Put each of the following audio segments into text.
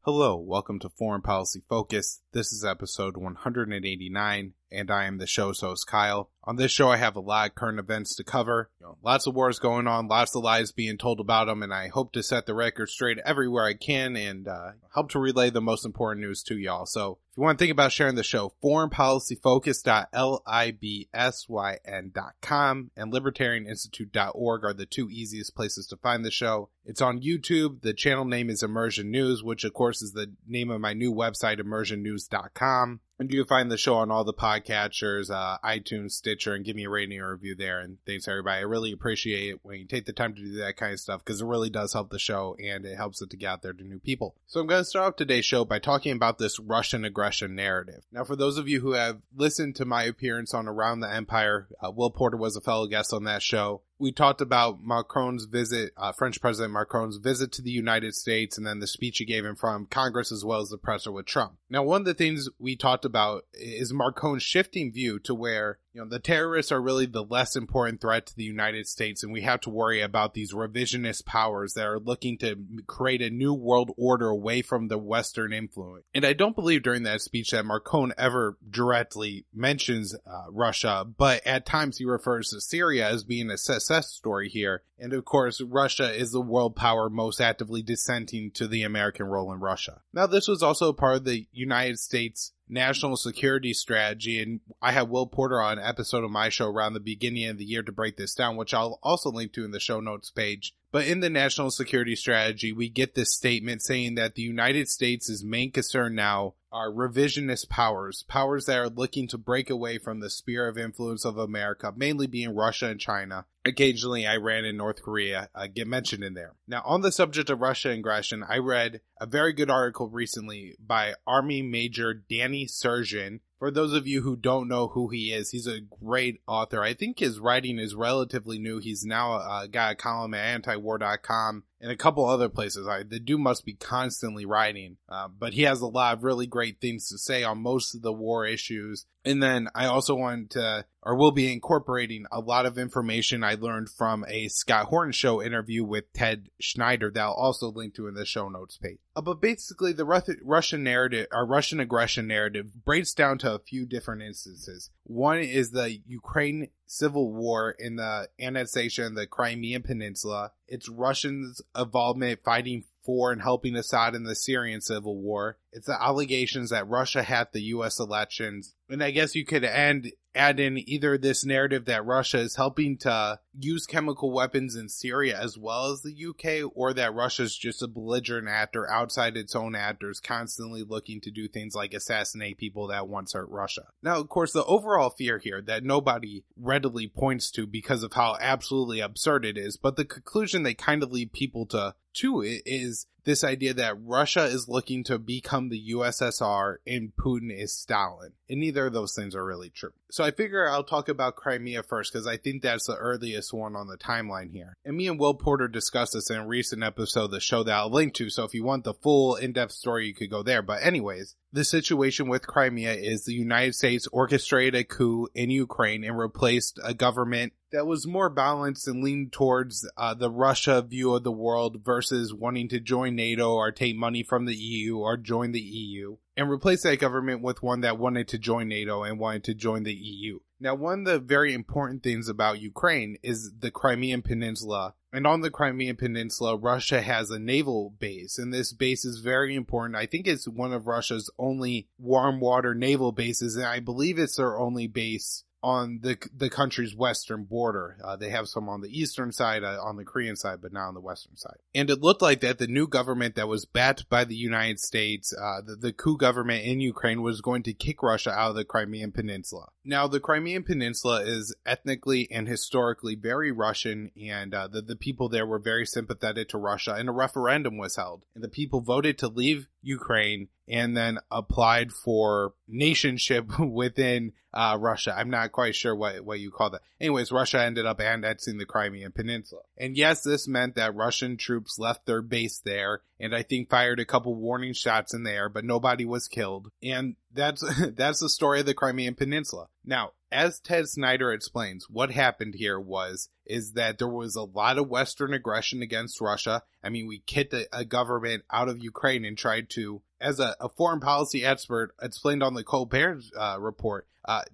Hello, welcome to Foreign Policy Focus. This is episode 189, and I am the show's host, Kyle. On this show, I have a lot of current events to cover. Lots of wars going on, lots of lies being told about them, and I hope to set the record straight everywhere I can and help to relay the most important news to y'all. So if you want to think about sharing the show, foreignpolicyfocus.libysyn.com and libertarianinstitute.org are the two easiest places to find the show. It's on YouTube. The channel name is Immersion News, which of course is the name of my new website, immersionnews.com. And you can find the show on all the podcatchers, iTunes, Stitcher, and give me a rating or review there. And thanks, everybody. I really appreciate it when you take the time to do that kind of stuff because it really does help the show and it helps it to get out there to new people. So I'm going to start off today's show by talking about this Russian aggression narrative. Now, for those of you who have listened to my appearance on Around the Empire, Will Porter was a fellow guest on that show. We talked about Macron's visit, French President Macron's visit to the United States, and then the speech he gave in front of Congress as well as the presser with Trump. Now, one of the things we talked about is Macron's shifting view to where, the terrorists are really the less important threat to the United States, and we have to worry about these revisionist powers that are looking to create a new world order away from the Western influence. And I don't believe during that speech that Macron ever directly mentions Russia, but at times he refers to Syria as being a success story here. And of course, Russia is the world power most actively dissenting to the American role in Russia. Now, this was also part of the United States national security strategy, and I had Will Porter on an episode of my show around the beginning of the year to break this down, which I'll also link to in the show notes page. But in the national security strategy, we get this statement saying that the United States' main concern now are revisionist powers that are looking to break away from the sphere of influence of America, mainly being Russia and China. Occasionally, Iran and North Korea get mentioned in there. Now, on the subject of Russia aggression, I read a very good article recently by Army Major Danny Sjursen. For those of you who don't know who he is, he's a great author. I think his writing is relatively new. He's now got a column at antiwar.com and a couple other places. The dude must be constantly writing, but he has a lot of really great things to say on most of the war issues. And then I also will be incorporating a lot of information I learned from a Scott Horton show interview with Ted Snider that I'll also link to in the show notes page. But basically, the Russian narrative, or Russian aggression narrative, breaks down to a few different instances. One is the Ukraine civil war in the annexation of the Crimean Peninsula. It's Russians' involvement fighting for and helping Assad in the Syrian civil war. It's the allegations that Russia hacked the U.S. elections. And I guess you could add in either this narrative that Russia is helping to use chemical weapons in Syria as well as the UK, or that Russia's just a belligerent actor outside its own actors, constantly looking to do things like assassinate people that once hurt Russia. Now, of course, the overall fear here that nobody readily points to because of how absolutely absurd it is, but the conclusion they kind of lead people to it is this idea that Russia is looking to become the USSR and Putin is Stalin. And neither of those things are really true. So I figure I'll talk about Crimea first because I think that's the earliest one on the timeline here. And me and Will Porter discussed this in a recent episode of the show that I'll link to. So if you want the full in-depth story, you could go there. But anyways, the situation with Crimea is the United States orchestrated a coup in Ukraine and replaced a government that was more balanced and leaned towards the Russia view of the world versus wanting to join NATO or take money from the EU or join the EU, and replace that government with one that wanted to join NATO and wanted to join the EU. Now, one of the very important things about Ukraine is the Crimean Peninsula. And on the Crimean Peninsula, Russia has a naval base, and this base is very important. I think it's one of Russia's only warm water naval bases, and I believe it's their only base on the country's western border. They have some on the eastern side, on the Korean side, but not on the western side. And it looked like that the new government that was backed by the United States, the coup government in Ukraine, was going to kick Russia out of the Crimean Peninsula. Now, the Crimean Peninsula is ethnically and historically very Russian, and the people there were very sympathetic to Russia, and a referendum was held. And the people voted to leave Ukraine and then applied for nationship within Russia. I'm not quite sure what you call that. Anyways, Russia ended up annexing the Crimean Peninsula. And yes, this meant that Russian troops left their base there, and I think fired a couple warning shots in there, but nobody was killed. And that's the story of the Crimean Peninsula. Now, as Ted Snider explains, what happened here was is that there was a lot of Western aggression against Russia. I mean, we kicked a government out of Ukraine and tried to, as a foreign policy expert explained on the Cockburn report,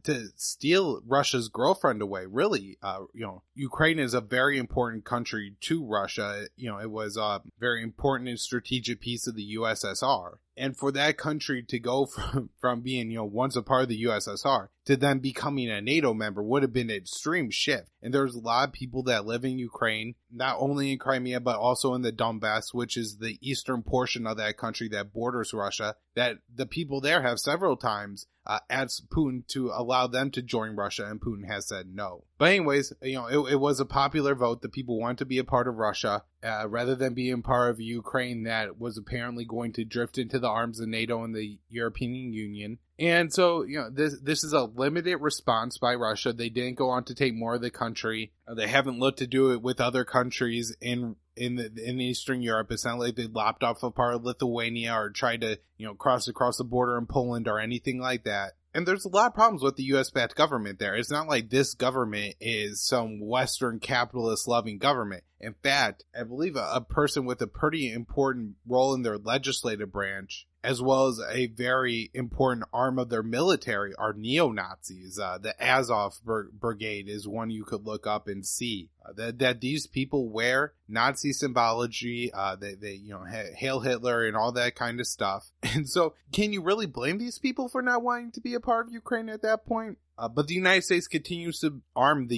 to steal Russia's girlfriend away. Really, Ukraine is a very important country to Russia. It was a very important and strategic piece of the USSR. And for that country to go from being, once a part of the USSR to then becoming a NATO member would have been an extreme shift. And there's a lot of people that live in Ukraine, not only in Crimea, but also in the Donbass, which is the eastern portion of that country that borders Russia, that the people there have several times asked Putin to allow them to join Russia, and Putin has said no. But anyways, it was a popular vote. The people wanted to be a part of Russia rather than being part of Ukraine that was apparently going to drift into the arms of NATO and the European Union. And so, this is a limited response by Russia. They didn't go on to take more of the country. They haven't looked to do it with other countries in Eastern Europe. It's not like they lopped off a part of Lithuania or tried to, cross across the border in Poland or anything like that. And there's a lot of problems with the U.S.-backed government there. It's not like this government is some Western capitalist-loving government. In fact, I believe a person with a pretty important role in their legislative branch, as well as a very important arm of their military, are neo-Nazis. The Azov Brigade is one you could look up and see. That these people wear Nazi symbology, they hail Hitler and all that kind of stuff. And so, can you really blame these people for not wanting to be a part of Ukraine at that point? But the United States continues to arm the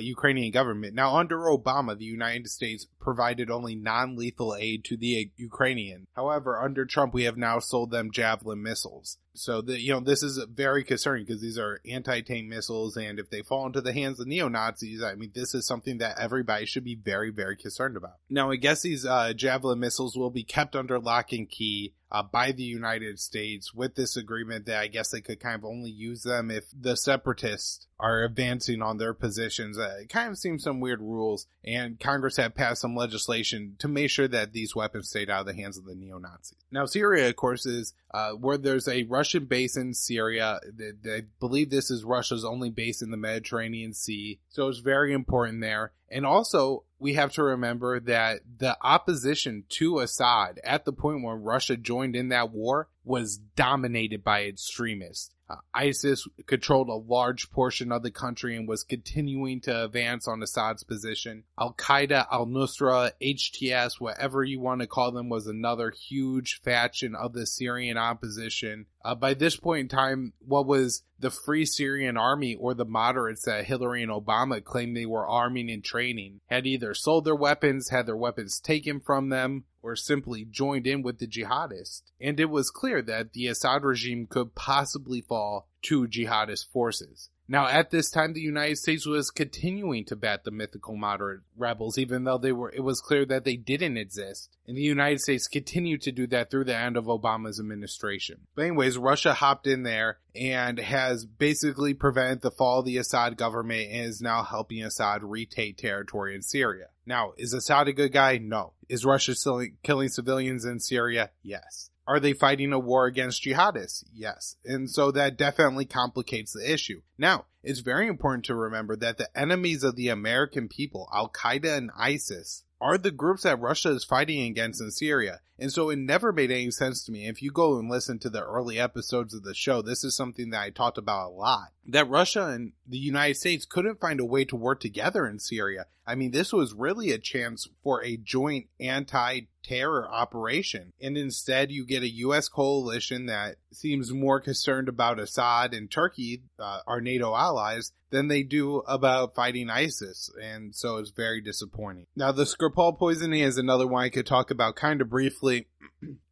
Ukrainian government. Now, under Obama, the United States provided only non-lethal aid to the Ukrainian. However, under Trump, we have now sold them Javelin missiles. So, this is very concerning because these are anti-tank missiles, and if they fall into the hands of neo-Nazis, I mean, this is something that everybody should be very, very concerned about. Now, I guess these Javelin missiles will be kept under lock and key by the United States with this agreement that I guess they could kind of only use them if the separatists are advancing on their positions. It kind of seems some weird rules, and Congress had passed some legislation to make sure that these weapons stayed out of the hands of the neo-Nazis. Now, Syria, of course, is where there's a Russian base in Syria. I believe this is Russia's only base in the Mediterranean Sea, so it's very important there. And also, we have to remember that the opposition to Assad at the point when Russia joined in that war was dominated by extremists. ISIS controlled a large portion of the country and was continuing to advance on Assad's position. Al-Qaeda, Al-Nusra, HTS, whatever you want to call them, was another huge faction of the Syrian opposition. By this point in time, what was the Free Syrian Army, or the moderates that Hillary and Obama claimed they were arming and training, had either sold their weapons, had their weapons taken from them, or simply joined in with the jihadists. And it was clear that the Assad regime could possibly fall to jihadist forces. Now, at this time, the United States was continuing to bat the mythical moderate rebels, even though it was clear that they didn't exist. And the United States continued to do that through the end of Obama's administration. But anyways, Russia hopped in there and has basically prevented the fall of the Assad government and is now helping Assad retake territory in Syria. Now, is Assad a good guy? No. Is Russia still killing civilians in Syria? Yes. Are they fighting a war against jihadists? Yes. And so that definitely complicates the issue. Now, it's very important to remember that the enemies of the American people, Al-Qaeda and ISIS, are the groups that Russia is fighting against in Syria. And so it never made any sense to me. If you go and listen to the early episodes of the show, this is something that I talked about a lot. That Russia and the United States couldn't find a way to work together in Syria. I mean, this was really a chance for a joint anti-terror operation. And instead, you get a U.S. coalition that seems more concerned about Assad and Turkey, our NATO allies, than they do about fighting ISIS. And so it's very disappointing. Now, the Skripal poisoning is another one I could talk about kind of briefly.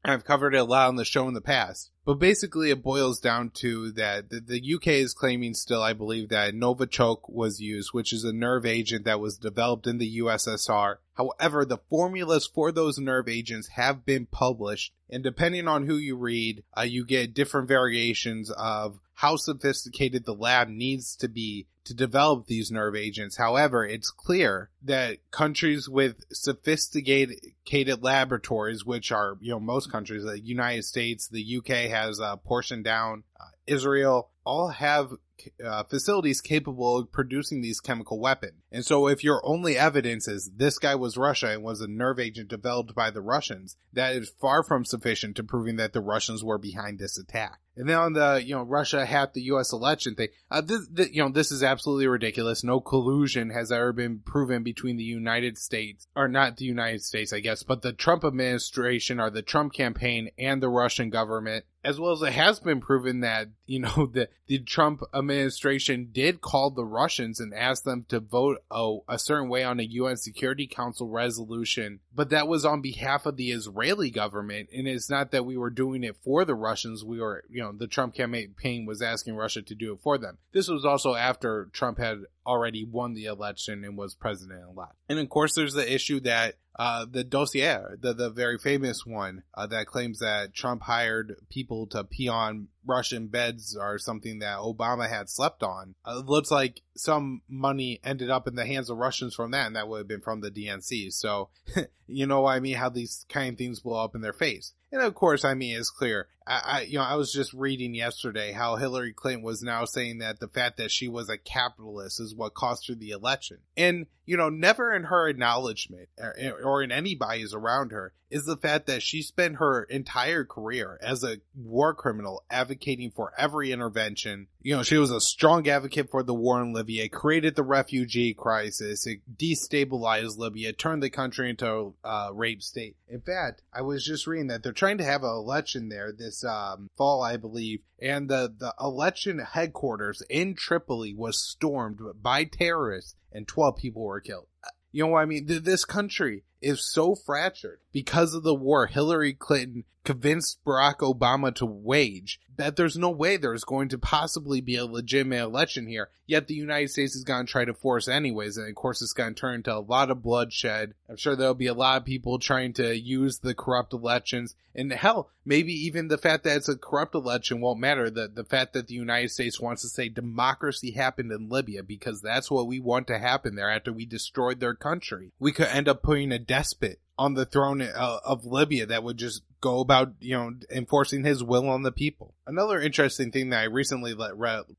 I've covered it a lot on the show in the past. But basically, it boils down to that the UK is claiming still, I believe, that Novichok was used, which is a nerve agent that was developed in the USSR. However, the formulas for those nerve agents have been published, and depending on who you read, you get different variations of how sophisticated the lab needs to be to develop these nerve agents. However, it's clear that countries with sophisticated laboratories, which are, most countries, the United States, the UK has portioned down, Israel, all have facilities capable of producing these chemical weapons. And so if your only evidence is this guy was Russia and was a nerve agent developed by the Russians, that is far from sufficient to proving that the Russians were behind this attack. And then on the, Russia hacked the U.S. election thing, this is absolutely ridiculous. No collusion has ever been proven between the United States, or not the United States, I guess, but the Trump administration or the Trump campaign and the Russian government, as well as it has been proven that, the Trump administration did call the Russians and ask them to vote a certain way on a UN Security Council resolution, but that was on behalf of the Israeli government, and it's not that we were doing it for the Russians. We were, the Trump campaign was asking Russia to do it for them. This was also after Trump had already won the election and was president-elect. And of course, there's the issue that the dossier, the very famous one that claims that Trump hired people to pee on Russian beds or something that Obama had slept on. It looks like some money ended up in the hands of Russians from that, and that would have been from the DNC. So, you know what I mean? How these kind of things blow up in their face. And of course, it's clear. I was just reading yesterday how Hillary Clinton was now saying that the fact that she was a capitalist is what cost her the election. And, never in her acknowledgement or in anybody's around her is the fact that she spent her entire career as a war criminal advocating for every intervention. She was a strong advocate for the war in Libya, created the refugee crisis, it destabilized Libya, turned the country into a rape state. In fact, I was just reading that they're trying to have an election there this fall, I believe, and the election headquarters in Tripoli was stormed by terrorists and 12 people were killed. You know what I mean? This country is so fractured because of the war Hillary Clinton convinced Barack Obama to wage that there's no way there's going to possibly be a legitimate election here. Yet the United States is going to try to force anyways. And of course, it's going to turn into a lot of bloodshed. I'm sure there'll be a lot of people trying to use the corrupt elections. And hell, maybe even the fact that it's a corrupt election won't matter. The fact that the United States wants to say democracy happened in Libya because that's what we want to happen there after we destroyed their country. We could end up putting a despot on the throne of Libya that would just go about, enforcing his will on the people. Another interesting thing that I recently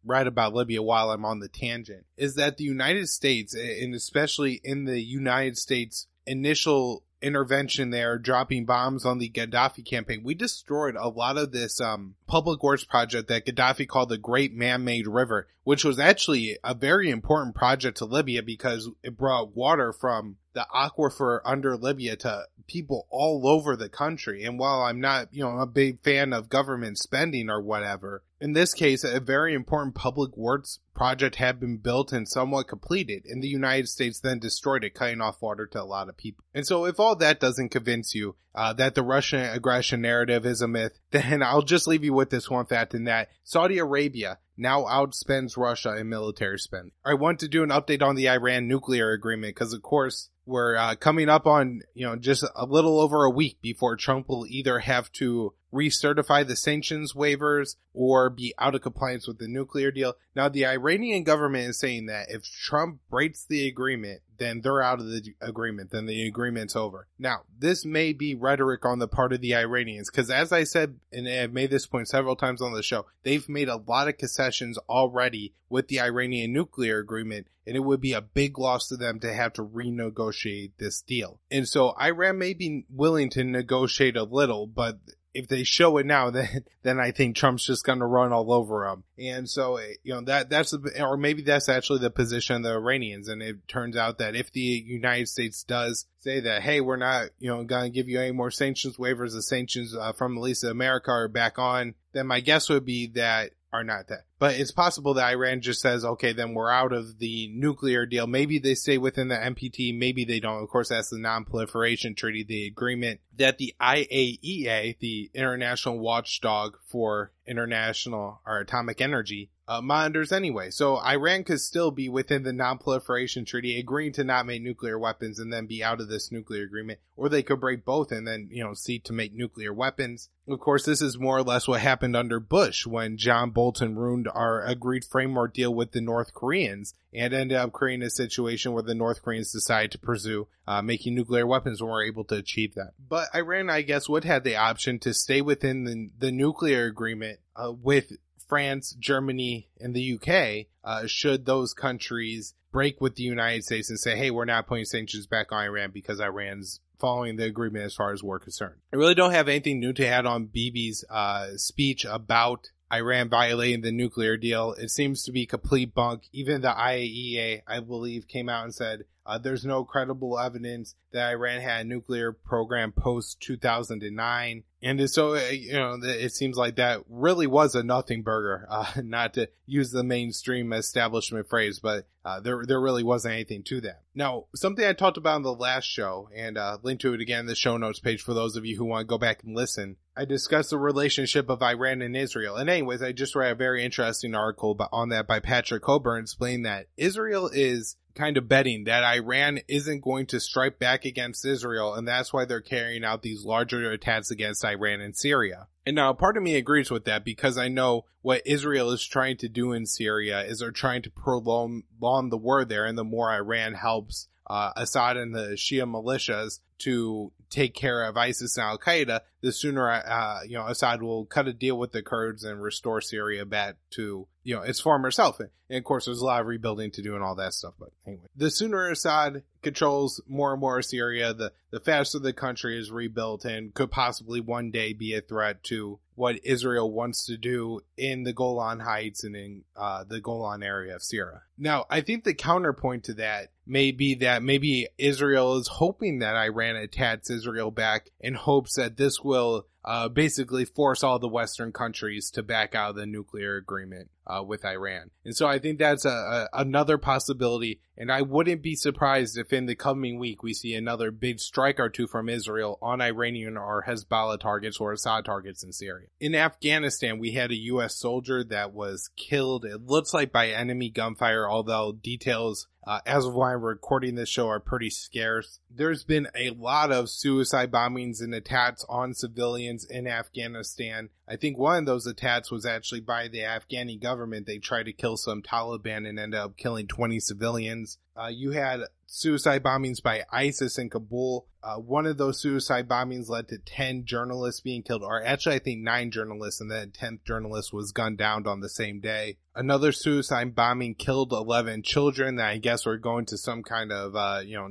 read about Libya while I'm on the tangent is that the United States, and especially in the United States initial intervention there, dropping bombs on the Gaddafi campaign, we destroyed a lot of this public works project that Gaddafi called the Great Man-Made River, which was actually a very important project to Libya because it brought water from the aquifer under Libya to people all over the country. And while I'm not, a big fan of government spending or whatever, in this case, a very important public works project had been built and somewhat completed, and the United States then destroyed it, cutting off water to a lot of people. And so if all that doesn't convince you that the Russian aggression narrative is a myth, then I'll just leave you with this one fact, in that Saudi Arabia now outspends Russia in military spend. I want to do an update on the Iran nuclear agreement because, of course, we're coming up on, just a little over a week before Trump will either have to recertify the sanctions waivers or be out of compliance with the nuclear deal. Now, the Iranian government is saying that if Trump breaks the agreement, then they're out of the agreement, then the agreement's over. Now, this may be rhetoric on the part of the Iranians, because as I said, and I've made this point several times on the show, they've made a lot of concessions already with the Iranian nuclear agreement, and it would be a big loss to them to have to renegotiate this deal. And so Iran may be willing to negotiate a little, but if they show it now, then I think Trump's just going to run all over them. And so, or maybe that's actually the position of the Iranians. And it turns out that if the United States does say that, hey, we're not, going to give you any more sanctions waivers, the sanctions from at least America are back on, then my guess would be that, or not that. But it's possible that Iran just says, okay, then we're out of the nuclear deal. Maybe they stay within the NPT. Maybe they don't. Of course, that's the non-proliferation treaty, the agreement that the IAEA, the international watchdog for international or atomic energy, monitors anyway. So Iran could still be within the non-proliferation treaty, agreeing to not make nuclear weapons and then be out of this nuclear agreement. Or they could break both and then, seek to make nuclear weapons. Of course, this is more or less what happened under Bush when John Bolton ruined our agreed framework deal with the North Koreans and ended up creating a situation where the North Koreans decided to pursue making nuclear weapons and were able to achieve that. But Iran, I guess, would have the option to stay within the nuclear agreement with France, Germany, and the UK, should those countries break with the United States and say, hey, we're not putting sanctions back on Iran because Iran's following the agreement as far as we're concerned. I really don't have anything new to add on Bibi's speech about Iran violating the nuclear deal. It seems to be complete bunk. Even the IAEA, I believe, came out and said there's no credible evidence that Iran had a nuclear program post 2009. And so, it seems like that really was a nothing burger, not to use the mainstream establishment phrase, but there really wasn't anything to that. Now, something I talked about in the last show, and link to it again in the show notes page for those of you who want to go back and listen. I discussed the relationship of Iran and Israel. And anyways, I just read a very interesting article on that by Patrick Cockburn explaining that Israel is kind of betting that Iran isn't going to strike back against Israel, and that's why they're carrying out these larger attacks against Iran and Syria. And now part of me agrees with that because I know what Israel is trying to do in Syria is they're trying to prolong the war there, and the more Iran helps Assad and the Shia militias to take care of ISIS and Al-Qaeda, the sooner, Assad will cut a deal with the Kurds and restore Syria back to, its former self. And of course, there's a lot of rebuilding to do and all that stuff. But anyway, the sooner Assad controls more and more of Syria, the faster the country is rebuilt and could possibly one day be a threat to what Israel wants to do in the Golan Heights and in the Golan area of Syria. Now, I think the counterpoint to that may be that maybe Israel is hoping that Iran attacks Israel back in hopes that this will basically force all the Western countries to back out of the nuclear agreement with Iran. And so I think that's another possibility. And I wouldn't be surprised if in the coming week we see another big strike or two from Israel on Iranian or Hezbollah targets or Assad targets in Syria. In Afghanistan, we had a U.S. soldier that was killed, it looks like by enemy gunfire, although details as of when I'm recording this show are pretty scarce. There's been a lot of suicide bombings and attacks on civilians in Afghanistan. I think one of those attacks was actually by the Afghani government. They tried to kill some Taliban and ended up killing 20 civilians. You had suicide bombings by ISIS in Kabul. One of those suicide bombings led to 10 journalists being killed, or actually I think 9 journalists, and then 10th journalist was gunned down on the same day. Another suicide bombing killed 11 children that I guess were going to some kind of,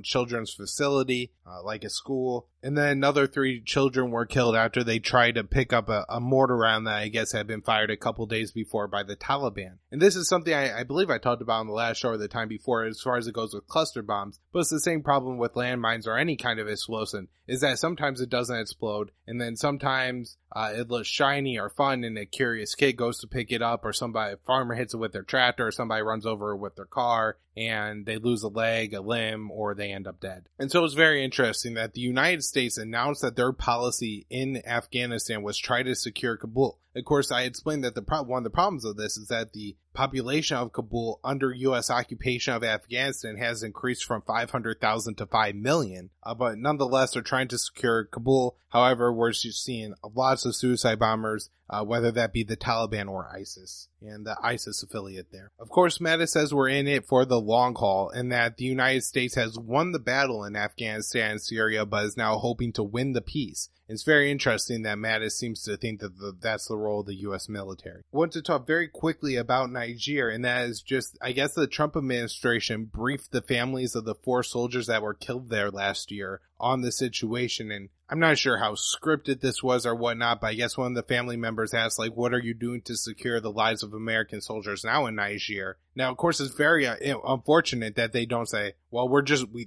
children's facility, like a school. And then another 3 children were killed after they tried to pick up a mortar round that I guess had been fired a couple days before by the Taliban. And this is something I believe I talked about in the last show or the time before as far as it goes with cluster bombs. But it's the same problem with landmines or any kind of explosive, is that sometimes it doesn't explode, and then sometimes it looks shiny or fun, and a curious kid goes to pick it up, or a farmer hits it with their tractor, or somebody runs over it with their car, and they lose a leg, a limb, or they end up dead. And so it's very interesting that the United States announced that their policy in Afghanistan was try to secure Kabul. Of course, I explained that one of the problems of this is that the population of Kabul under U.S. occupation of Afghanistan has increased from 500,000 to 5 million. But nonetheless, they're trying to secure Kabul. However, we're just seeing lots of suicide bombers, whether that be the Taliban or ISIS and the ISIS affiliate there. Of course, Mattis says we're in it for the long haul and that the United States has won the battle in Afghanistan and Syria, but is now hoping to win the peace. It's very interesting that Mattis seems to think that that's the role of the U.S. military. I want to talk very quickly about Niger, and that is just, I guess the Trump administration briefed the families of the 4 soldiers that were killed there last year on the situation, and I'm not sure how scripted this was or whatnot, but I guess one of the family members asked, what are you doing to secure the lives of American soldiers now in Niger? Now, of course, it's very unfortunate that they don't say, well,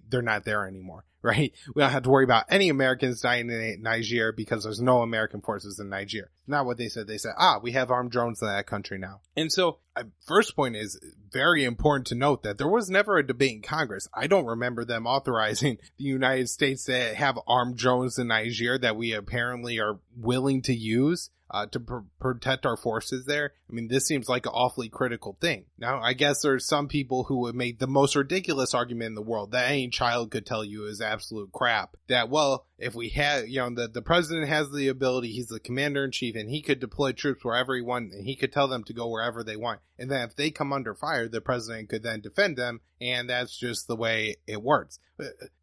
they're not there anymore, right? We don't have to worry about any Americans dying in Niger because there's no American forces in Niger. Not what they said. They said, we have armed drones in that country now. And so, first point is very important to note that there was never a debate in Congress. I don't remember them authorizing the United States to have armed drones in Niger that we apparently are willing to use to protect our forces there. I mean, this seems like an awfully critical thing. Now, I guess there's some people who would make the most ridiculous argument in the world that any child could tell you is absolute crap. That, if we had, the president has the ability, he's the commander in chief, and he could deploy troops wherever he wants, and he could tell them to go wherever they want. And then if they come under fire, the president could then defend them, and that's just the way it works.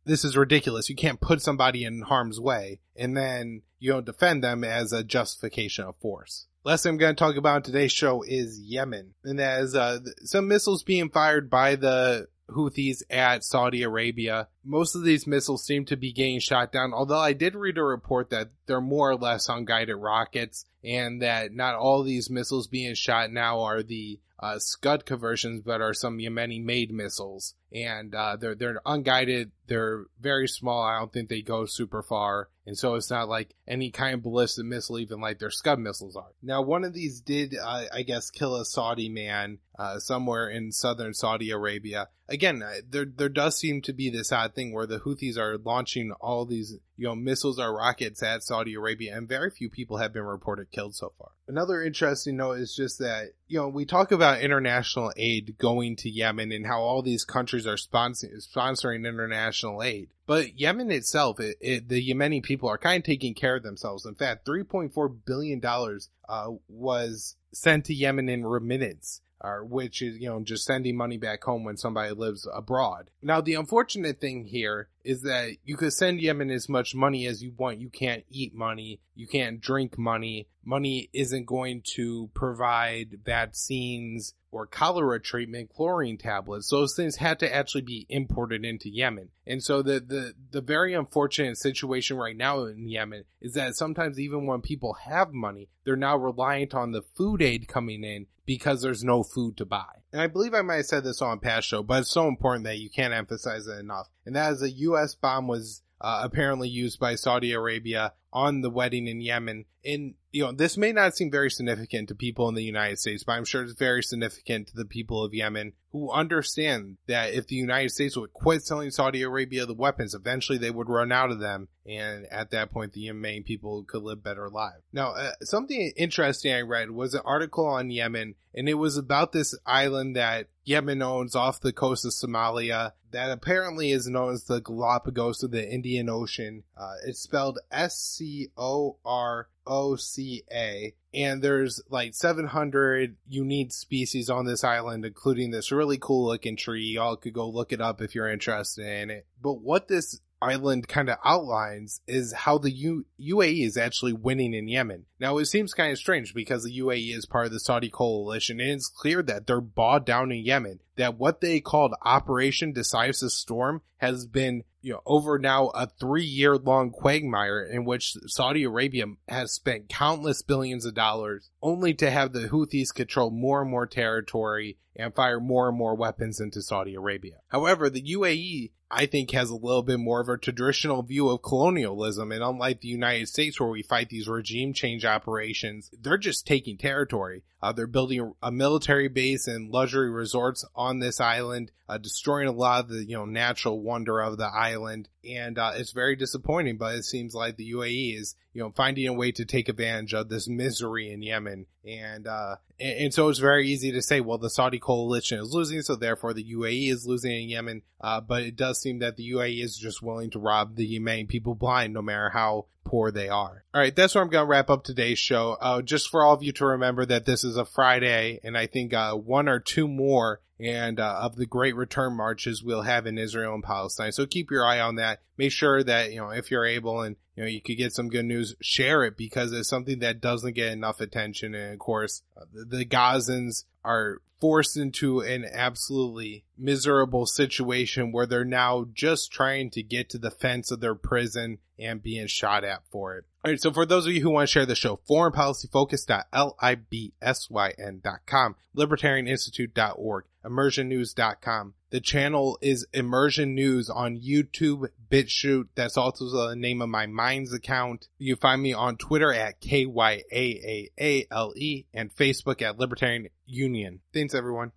This is ridiculous. You can't put somebody in harm's way and then defend them as a justification of force. Last thing I'm going to talk about in today's show is Yemen, and that is some missiles being fired by the Houthis at Saudi Arabia. Most of these missiles seem to be getting shot down, although I did read a report that they're more or less unguided rockets, and that not all these missiles being shot now are the Scud conversions, but are some Yemeni-made missiles. And they're unguided, they're very small, I don't think they go super far, and so it's not like any kind of ballistic missile, even like their Scud missiles are. Now, one of these did, I guess, kill a Saudi man somewhere in southern Saudi Arabia. Again, there does seem to be this odd thing where the Houthis are launching all these missiles or rockets at Saudi Arabia, and very few people have been reported killed so far. Another interesting note is just that, we talk about international aid going to Yemen and how all these countries are sponsoring international aid. But Yemen itself, the Yemeni people are kind of taking care of themselves. In fact, $3.4 billion was sent to Yemen in remittance, which is, just sending money back home when somebody lives abroad. Now, the unfortunate thing here is that you could send Yemen as much money as you want. You can't eat money. You can't drink money. Money isn't going to provide vaccines or cholera treatment, chlorine tablets. Those things had to actually be imported into Yemen. And so the very unfortunate situation right now in Yemen is that sometimes even when people have money, they're now reliant on the food aid coming in because there's no food to buy. And I believe I might have said this on a past show, but it's so important that you can't emphasize it enough. And that is a U.S. bomb was apparently used by Saudi Arabia on the wedding in Yemen. And, this may not seem very significant to people in the United States, but I'm sure it's very significant to the people of Yemen who understand that if the United States would quit selling Saudi Arabia the weapons, eventually they would run out of them. And at that point, the Yemeni people could live better lives. Now, something interesting I read was an article on Yemen, and it was about this island that Yemen owns off the coast of Somalia that apparently is known as the Galapagos of the Indian Ocean. It's spelled Scorroca, and there's like 700 unique species on this island, including this really cool looking tree. Y'all could go look it up if you're interested in it. But what this island kind of outlines is how the UAE is actually winning in Yemen. Now, it seems kind of strange because the UAE is part of the Saudi coalition, and it's clear that they're bogged down in Yemen, that what they called Operation Decisive Storm has been, over now a 3-year-long quagmire in which Saudi Arabia has spent countless billions of dollars only to have the Houthis control more and more territory and fire more and more weapons into Saudi Arabia. However, the UAE, I think, has a little bit more of a traditional view of colonialism, and unlike the United States where we fight these regime change operations, they're just taking territory. They're building a military base and luxury resorts on this island, destroying a lot of the natural wonder of the island, and it's very disappointing. But it seems like the UAE is finding a way to take advantage of this misery in Yemen, and so it's very easy to say, well, the Saudi coalition is losing, so therefore the UAE is losing in Yemen. But it does seem that the UAE is just willing to rob the Yemeni people blind, no matter how poor they are. All right, that's where I'm going to wrap up today's show. Just for all of you to remember that this is a Friday, and I think one or two more of the great return marches we'll have in Israel and Palestine. So keep your eye on that. Make sure that, if you're able and, you could get some good news, share it, because it's something that doesn't get enough attention. And of course, the Gazans are forced into an absolutely miserable situation where they're now just trying to get to the fence of their prison and being shot at for it. All right, so for those of you who want to share the show, foreignpolicyfocus.libsyn.com, libertarianinstitute.org, immersionnews.com. The channel is Immersion News on YouTube, BitChute. That's also the name of my Minds account. You find me on Twitter at KYAAALE and Facebook at Libertarian Union. Thanks, everyone.